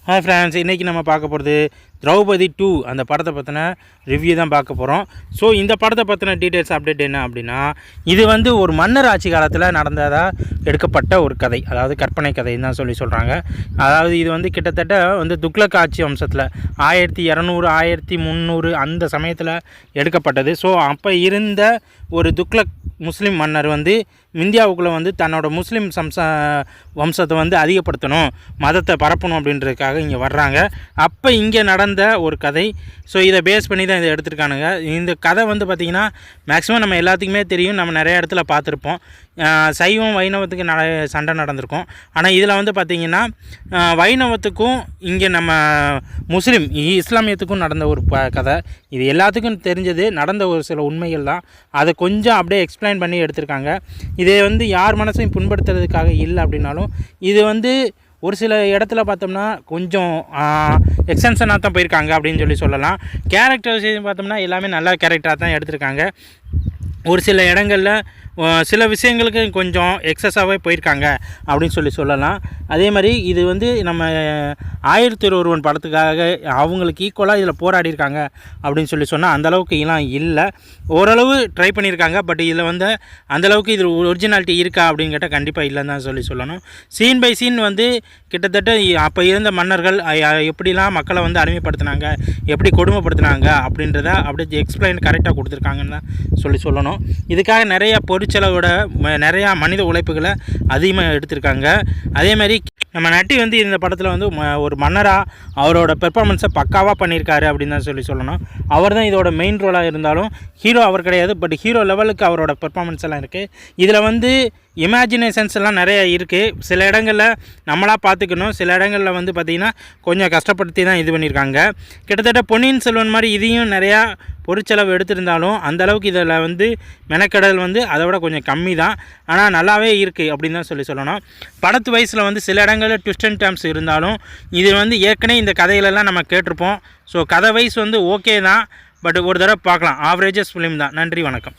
Hi friends, இன்றைக்கி நம்ம பார்க்க போகிறது திரௌபதி 2 அந்த படத்தை பற்றின ரிவ்யூ தான் பார்க்க போகிறோம். ஸோ இந்த படத்தை பற்றின டீட்டெயில்ஸ் அப்டேட் என்ன அப்படின்னா, இது வந்து ஒரு மன்னர் ஆட்சி காலத்தில் நடந்ததாக எடுக்கப்பட்ட ஒரு கதை, அதாவது கற்பனை கதைன்னு தான் சொல்கிறாங்க. அதாவது இது வந்து கிட்டத்தட்ட வந்து துக்ளக் ஆட்சி வம்சத்தில் 1200 1300 அந்த சமயத்தில் எடுக்கப்பட்டது. ஸோ அப்போ இருந்த ஒரு துக்ளக் முஸ்லீம் மன்னர் வந்து இந்தியாவுக்குள்ளே வந்து தன்னோட முஸ்லீம் வம்சத்தை வந்து அதிகப்படுத்தணும், மதத்தை பரப்பணும் அப்படின்றதுக்காக இங்கே வர்றாங்க. அப்போ இங்கே நடந்த ஒரு கதை. ஸோ இதை பேஸ் பண்ணி தான் இதை எடுத்துருக்கானுங்க. இந்த கதை வந்து பார்த்திங்கன்னா மேக்ஸிமம் நம்ம எல்லாத்துக்குமே தெரியும், நம்ம நிறைய இடத்துல பார்த்துருப்போம். சைவம் வைணவத்துக்கு சண்டை நடந்திருக்கும். ஆனால் இதில் வந்து பார்த்திங்கன்னா வைணவத்துக்கும் இங்கே நம்ம இஸ்லாமியத்துக்கும் நடந்த ஒரு கதை. இது எல்லாத்துக்கும் தெரிஞ்சது, நடந்த ஒரு சில உண்மைகள் தான். அதை கொஞ்சம் அப்படியே எக்ஸ்பிளைன் பண்ணி எடுத்திருக்காங்க. இதை வந்து யார் மனசையும் புண்படுத்துறதுக்காக இல்லை அப்படின்னாலும், இது வந்து ஒரு சில இடத்துல பார்த்தோம்னா கொஞ்சம் எக்ஸ்டென்ஷனாக தான் போயிருக்காங்க அப்படின்னு சொல்லலாம். கேரக்டர்ஸ் பார்த்தோம்னா எல்லாமே நல்ல கேரக்டராக தான் எடுத்திருக்காங்க. ஒரு சில இடங்களில் சில விஷயங்களுக்கு கொஞ்சம் எக்ஸஸாகவே போயிருக்காங்க அப்படின்னு சொல்லலாம். அதே மாதிரி இது வந்து நம்ம 1001 படத்துக்காக அவங்களுக்கு ஈக்குவலாக இதில் போராடியிருக்காங்க அப்படின்னு சொன்னால் அந்தளவுக்கு எல்லாம் இல்லை. ஓரளவு ட்ரை பண்ணியிருக்காங்க. பட் இதில் வந்து அந்தளவுக்கு இது ஒரிஜினாலிட்டி இருக்கா அப்படின்னு கேட்டால் கண்டிப்பாக இல்லைன்னு தான் சொல்லணும். சீன் பை சீன் வந்து கிட்டத்தட்ட அப்போ இருந்த மன்னர்கள் எப்படிலாம் மக்களை வந்து அடிமைப்படுத்தினாங்க, எப்படி கொடுமைப்படுத்தினாங்க அப்படின்றத அப்படியே எக்ஸ்பிளைன் கரெக்டாக கொடுத்துருக்காங்கன்னு தான் சொல்லணும். இதுக்காக நிறைய பொருட்செலவோட நிறையா மனித உழைப்புகளை அதிகமாக எடுத்திருக்காங்க. அதேமாதிரி நம்ம நட்டி வந்து இந்த படத்தில் வந்து ஒரு மன்னராக அவரோட பெர்ஃபார்மன்ஸை பக்காவாக பண்ணியிருக்காரு அப்படின்னு தான் சொல்லணும். அவர் தான் இதோட மெயின் ரோலாக இருந்தாலும் ஹீரோ அவர் கிடையாது. பட் ஹீரோ லெவலுக்கு அவரோட பெர்ஃபார்மன்ஸ் எல்லாம் இருக்குது. இதில் வந்து இமேஜினேஷன்ஸ் எல்லாம் நிறையா இருக்குது. சில இடங்களில் நம்மளாக பார்த்துக்கணும், சில இடங்களில் வந்து பார்த்திங்கன்னா கொஞ்சம் கஷ்டப்படுத்தி தான் இது பண்ணியிருக்காங்க. கிட்டத்தட்ட பொன்னியின் செல்வன் மாதிரி இதையும் நிறையா பொருட்செலவு எடுத்திருந்தாலும் அந்தளவுக்கு இதில் வந்து மெனக்கடல் வந்து அதை விட கொஞ்சம் கம்மி தான். ஆனால் நல்லாவே இருக்குது அப்படின்னு தான் சொல்லணும். படத்து வயசில் வந்து சில இடங்களில் ட்விஸ்ட் அண்ட் டர்ன்ஸ் இருந்தாலும் இது வந்து ஏற்கனவே இந்த கதைகளெல்லாம் நம்ம கேட்டிருப்போம். ஸோ கதை வைஸ் வந்து ஓகே தான். பட் ஒரு தடவை பார்க்கலாம், ஆவரேஜஸ் ஃபிலிம் தான். நன்றி, வணக்கம்.